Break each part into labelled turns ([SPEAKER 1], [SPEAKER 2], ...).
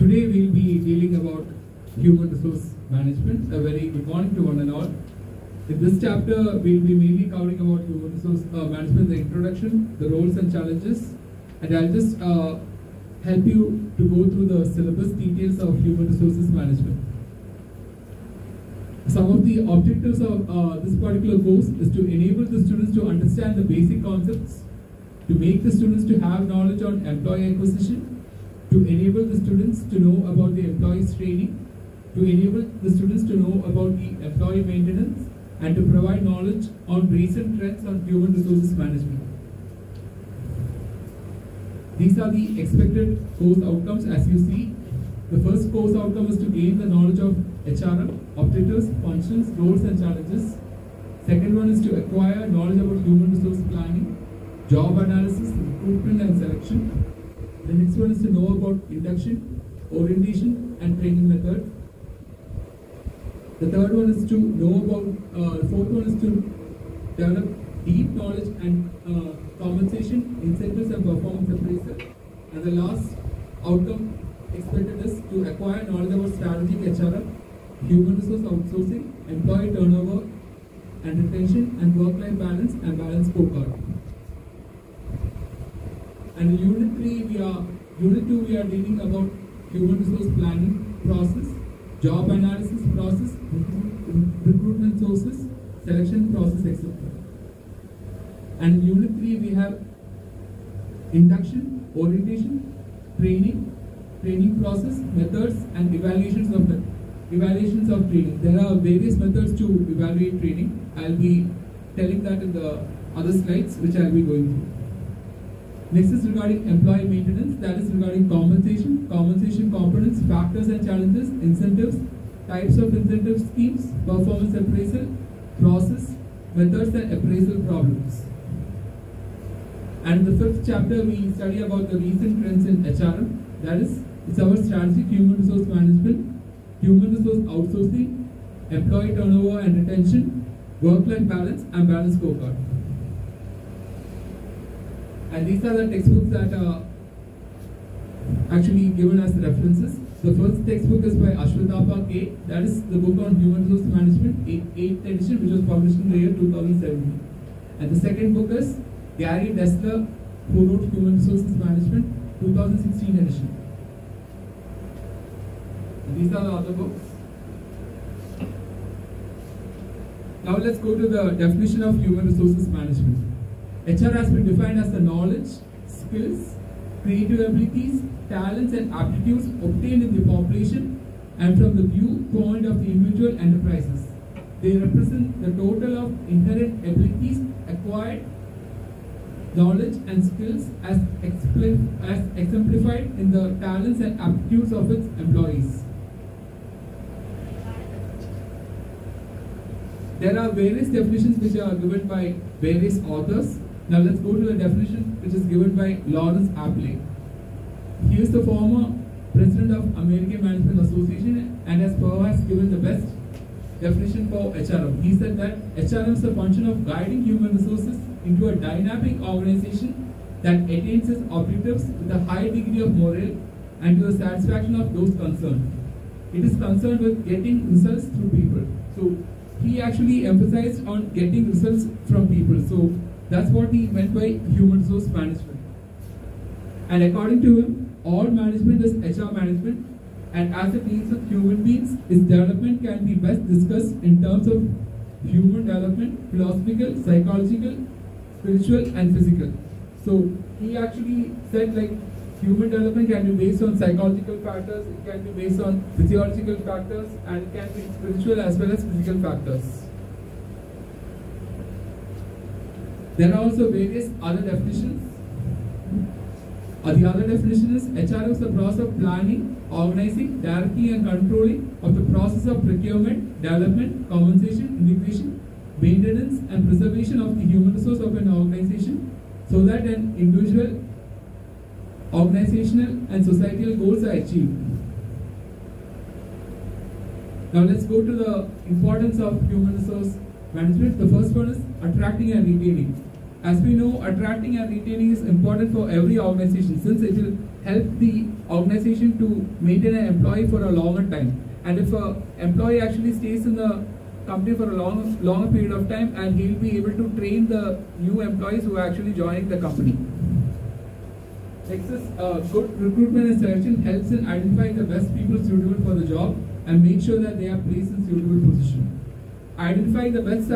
[SPEAKER 1] Today we'll be dealing about human resource management. A very good morning to one and all. In this chapter, we'll be mainly covering about human resource management, the introduction, the roles and challenges, and I'll just help you to go through the syllabus details of human resources management. Some of the objectives of this particular course is to enable the students to understand the basic concepts, to make the students to have knowledge on employee acquisition, to enable the students to know about the employees training, to enable the students to know about the employee maintenance, and to provide knowledge on recent trends on human resources management. These are the expected course outcomes as you see. The first course outcome is to gain the knowledge of HRM, objectives, functions, roles and challenges. Second one is to acquire knowledge about human resource planning, job analysis, recruitment and selection. The next one is to know about induction, orientation and training method. The third one is to know about, the fourth one is to develop deep knowledge and compensation, incentives and performance appraisal. And the last outcome expected is to acquire knowledge about strategic HRM, human resource outsourcing, employee turnover and retention, and work-life balance and balance scorecard. And in Unit 2 we are dealing about human resource planning process, job analysis process, recruitment sources, selection process, etc. And in Unit 3 we have induction, orientation, training process, methods and evaluations of training. There are various methods to evaluate training. I'll be telling that in the other slides which I'll be going through. Next is regarding employee maintenance, that is regarding compensation components, factors and challenges, incentives, types of incentive schemes, performance appraisal, process, methods and appraisal problems. And in the fifth chapter we study about the recent trends in HRM, that is, it's our strategic human resource management, human resource outsourcing, employee turnover and retention, work-life balance and balance scorecard. And these are the textbooks that are actually given as references. The first textbook is by Ashwatthapa K. That is the book on human resource management, 8th edition, which was published in the year 2017. And the second book is Gary Dessler, who wrote Human Resources Management, 2016 edition. And these are the other books. Now let's go to the definition of human resources management. HR has been defined as the knowledge, skills, creative abilities, talents and aptitudes obtained in the population and from the viewpoint of the individual enterprises. They represent the total of inherent abilities, acquired knowledge and skills as exemplified in the talents and aptitudes of its employees. There are various definitions which are given by various authors. Now let's go to the definition which is given by Lawrence Apley. He is the former president of American Management Association and has perhaps given the best definition for HRM. He said that HRM is the function of guiding human resources into a dynamic organization that attains its objectives with a high degree of morale and to the satisfaction of those concerned. It is concerned with getting results through people. So he actually emphasized on getting results from people. So that's what he meant by human resource management. And according to him, all management is HR management, and as it deals with human beings, its development can be best discussed in terms of human development, philosophical, psychological, spiritual and physical. So he actually said like human development can be based on psychological factors, it can be based on physiological factors, and it can be spiritual as well as physical factors. There are also various other definitions. The other definition is HR is the process of planning, organizing, directing and controlling of the process of procurement, development, compensation, integration, maintenance and preservation of the human resource of an organization so that an individual, organizational and societal goals are achieved. Now let's go to the importance of human resource management. The first one is attracting and retaining. As we know, attracting and retaining is important for every organization, since it will help the organization to maintain an employee for a longer time. And if an employee actually stays in the company for a longer period of time, and he'll be able to train the new employees who are actually joining the company. Next is good recruitment and selection helps in identifying the best people suitable for the job and make sure that they are placed in suitable position. Identifying the best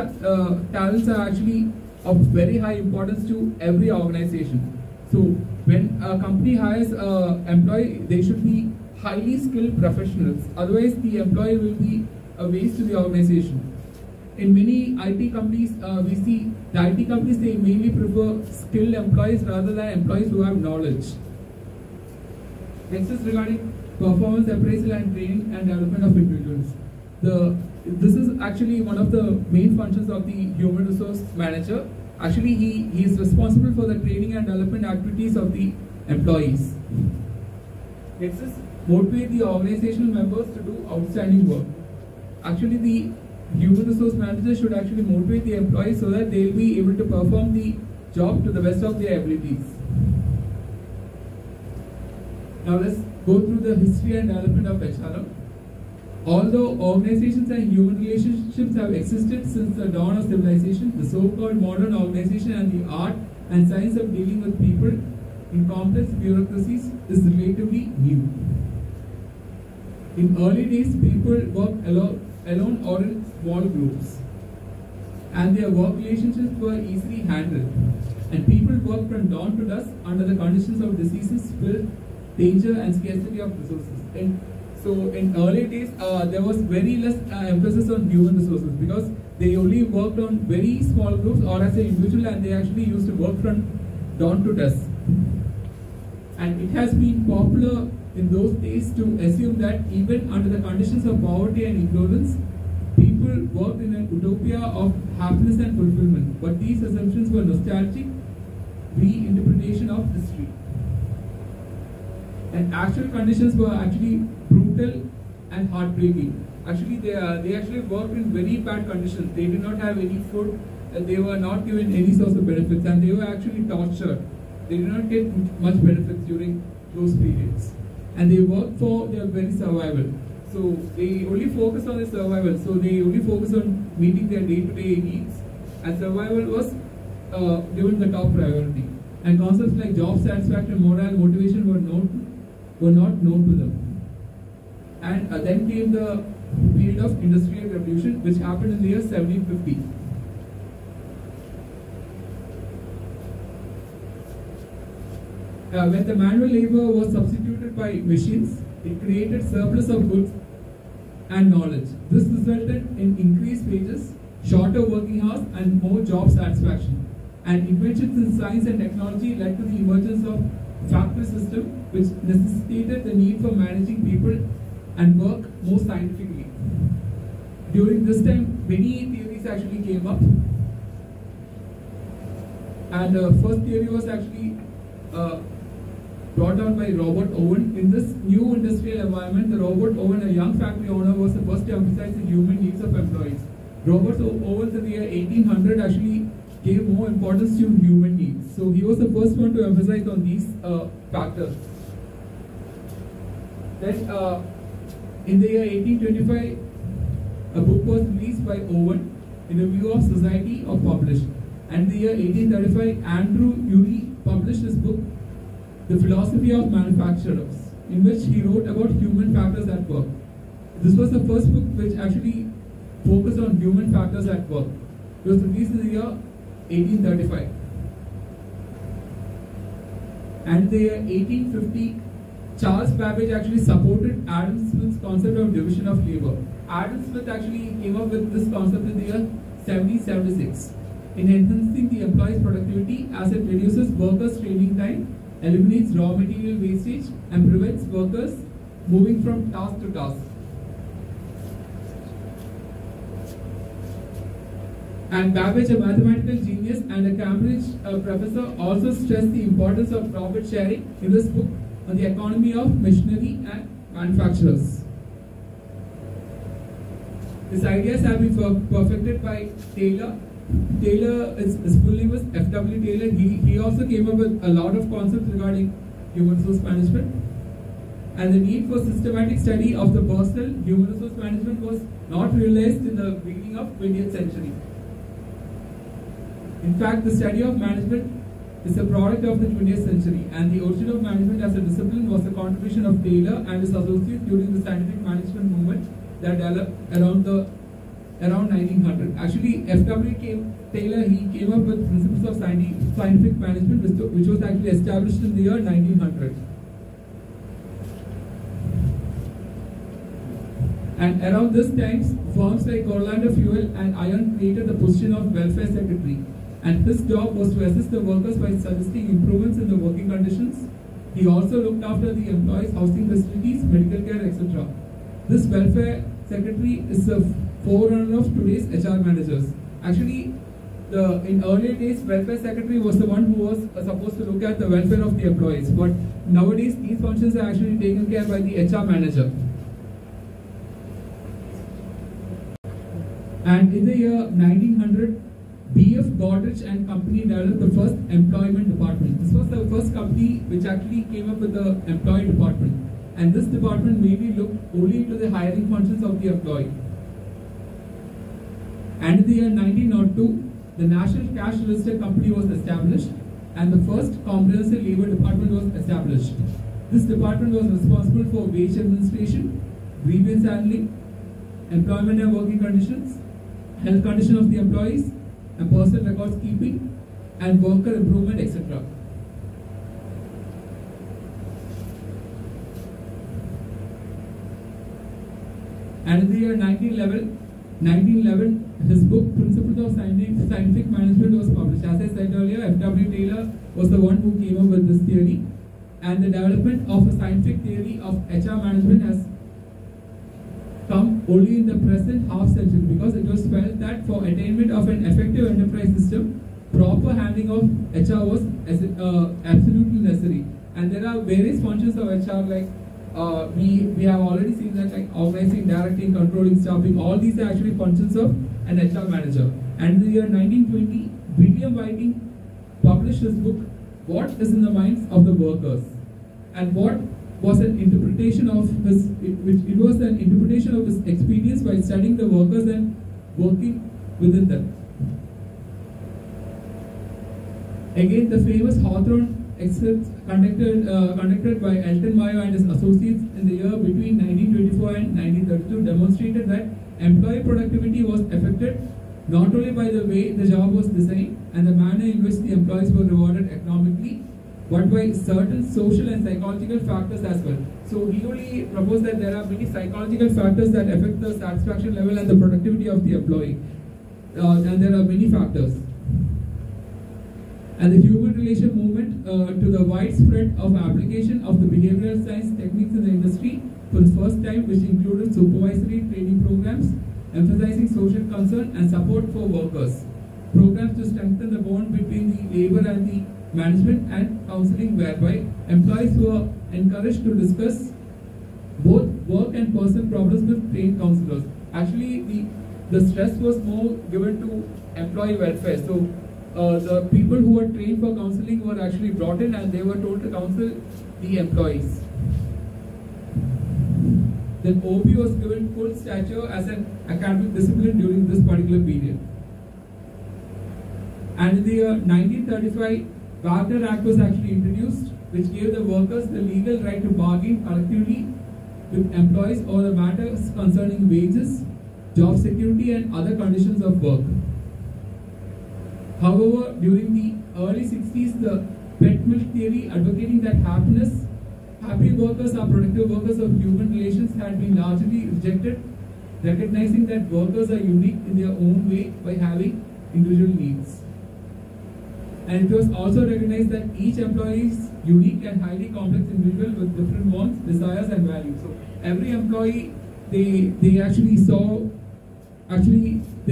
[SPEAKER 1] talents are actually of very high importance to every organization. So when a company hires an employee, they should be highly skilled professionals. Otherwise, the employee will be a waste to the organization. In many IT companies, we see the IT companies, they mainly prefer skilled employees rather than employees who have knowledge. Next is regarding performance appraisal and training and development of individuals. This is actually one of the main functions of the human resource manager. Actually, he is responsible for the training and development activities of the employees. Next is motivate the organizational members to do outstanding work. Actually, the human resource manager should actually motivate the employees so that they will be able to perform the job to the best of their abilities. Now let's go through the history and development of HR. Although organizations and human relationships have existed since the dawn of civilization, the so-called modern organization and the art and science of dealing with people in complex bureaucracies is relatively new. In early days, people worked alone or in small groups, and their work relationships were easily handled. And people worked from dawn to dusk under the conditions of diseases, filth, danger, and scarcity of resources. So in early days, there was very less emphasis on human resources because they only worked on very small groups or as an individual, and they actually used to work from dawn to dusk. And it has been popular in those days to assume that even under the conditions of poverty and ignorance, people worked in an utopia of happiness and fulfillment. But these assumptions were nostalgic reinterpretation of history. And actual conditions were actually brutal and heartbreaking. Actually, they actually worked in very bad conditions. They did not have any food, and they were not given any source of benefits, and they were actually tortured. They did not get much benefits during those periods. And they worked for their very survival. So they only focused on their survival. So they only focused on meeting their day-to-day needs, and survival was given the top priority. And concepts like job satisfaction, morale, motivation were not known to them. And then came the period of industrial revolution, which happened in the year 1750. When the manual labor was substituted by machines, it created surplus of goods and knowledge. This resulted in increased wages, shorter working hours, and more job satisfaction. And inventions in science and technology led to the emergence of factory system, which necessitated the need for managing people and work more scientifically. During this time, many theories actually came up. And the first theory was actually brought out by Robert Owen. In this new industrial environment, the Robert Owen, a young factory owner, was the first to emphasize the human needs of employees. Robert Owen in the year 1800 actually gave more importance to human needs. So he was the first one to emphasize on these factors. Then in the year 1825, a book was released by Owen in the View of Society or published. And in the year 1835, Andrew Urey published his book, The Philosophy of Manufacturers, in which he wrote about human factors at work. This was the first book which actually focused on human factors at work. It was released in the year 1835. And in the year 1850, Charles Babbage actually supported Adam Smith's concept of division of labor. Adam Smith actually came up with this concept in the year 1776. In enhancing the employee's productivity as it reduces workers' training time, eliminates raw material wastage, and prevents workers moving from task to task. And Babbage, a mathematical genius and a Cambridge professor, also stressed the importance of profit sharing in this book on the economy of machinery and manufacturers. His ideas have been perfected by Taylor Taylor, his full name was F.W. Taylor. He also came up with a lot of concepts regarding human resource management. And the need for systematic study of the personal human resource management was not realized in the beginning of 20th century. In fact, the study of management is a product of the 20th century, and the origin of management as a discipline was the contribution of Taylor and his associates during the scientific management movement that developed around 1900. Actually, F.W. Taylor, he came up with principles of scientific management, which was actually established in the year 1900. And around this time, firms like Orlando Fuel and Iron created the position of welfare secretary. And his job was to assist the workers by suggesting improvements in the working conditions. He also looked after the employees' housing facilities, medical care, etc. This welfare secretary is a forerunner of today's HR managers. Actually, in earlier days, welfare secretary was the one who was supposed to look at the welfare of the employees. But nowadays, these functions are actually taken care by the HR manager. And in the year 1900, B.F. Goderich and Company developed the first employment department. This was the first company which actually came up with the employee department. And this department mainly looked only into the hiring functions of the employee. And in the year 1902, the National Cash Register Company was established, and the first comprehensive labor department was established. This department was responsible for wage administration, grievance handling, employment and working conditions, health condition of the employees, and personal records keeping, and worker improvement, etc. And in the year 1911, his book Principles of Scientific Management was published. As I said earlier, F.W. Taylor was the one who came up with this theory, and the development of a scientific theory of HR management has come only in the present half century, because it was felt that for attainment of an effective enterprise system, proper handling of HR was absolutely necessary. And there are various functions of HR, like we have already seen that, like organizing, directing, controlling, staffing. All these are actually functions of an HR manager. And in the year 1920, William Whiting published his book, What is in the Minds of the Workers? And what was an interpretation of his, it was an interpretation of his experience by studying the workers and working within them. Again, the famous Hawthorne excerpts conducted by Elton Mayo and his associates in the year between 1924 and 1932 demonstrated that employee productivity was affected not only by the way the job was designed and the manner in which the employees were rewarded economically, but by certain social and psychological factors as well. So he only proposed that there are many psychological factors that affect the satisfaction level and the productivity of the employee. And there are many factors. And the human relation movement to the widespread of application of the behavioral science techniques in the industry for the first time, which included supervisory training programs, emphasizing social concern and support for workers, programs to strengthen the bond between the labor and the management, and counseling, whereby employees were encouraged to discuss both work and personal problems with trained counselors. Actually, the stress was more given to employee welfare. So the people who were trained for counseling were actually brought in, and they were told to counsel the employees. Then OP was given full stature as an academic discipline during this particular period. And in the year 1935, Wagner Act was actually introduced, which gave the workers the legal right to bargain collectively with employees over the matters concerning wages, job security, and other conditions of work. However, during the early 60s, the pet milk theory advocating that happy workers are productive workers of human relations had been largely rejected, recognizing that workers are unique in their own way by having individual needs. And it was also recognized that each employee is unique and highly complex individual with different wants, desires, and values. So every employee, they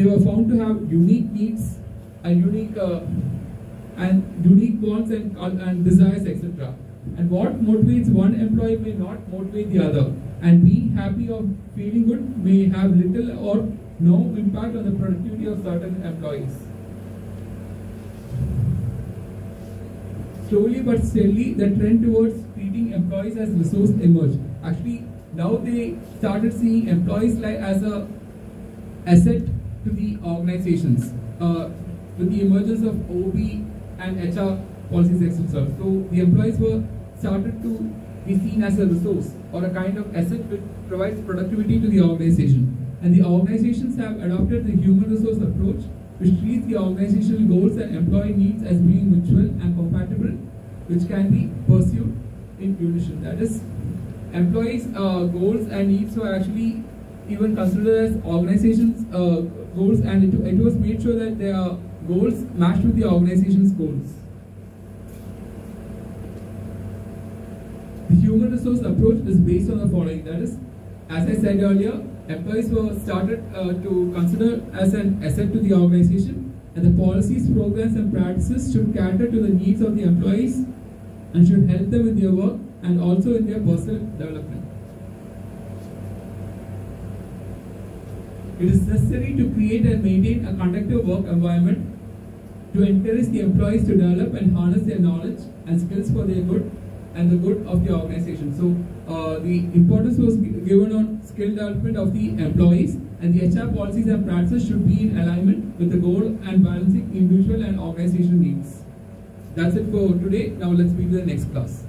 [SPEAKER 1] were found to have unique needs and unique wants and desires, etc. And what motivates one employee may not motivate the other. And being happy or feeling good may have little or no impact on the productivity of certain employees. slowly but steadily, the trend towards treating employees as resource emerged. Actually, now they started seeing employees like as a asset to the organizations with the emergence of OB and HR policies, etc. So the employees were started to be seen as a resource or a kind of asset which provides productivity to the organization. And the organizations have adopted the human resource approach, which treats the organizational goals and employee needs as being mutual and compatible, which can be pursued in unison. That is, employees' goals and needs were actually even considered as organizations' goals, and it was made sure that their goals matched with the organization's goals. The human resource approach is based on the following. That is, as I said earlier, employees were started to consider as an asset to the organization, and the policies, programs, and practices should cater to the needs of the employees and should help them in their work and also in their personal development. It is necessary to create and maintain a conducive work environment to encourage the employees to develop and harness their knowledge and skills for their good and the good of the organization. So the importance was given on skill development of the employees, and the HR policies and practices should be in alignment with the goal and balancing individual and organizational needs. That's it for today. Now let's move to the next class.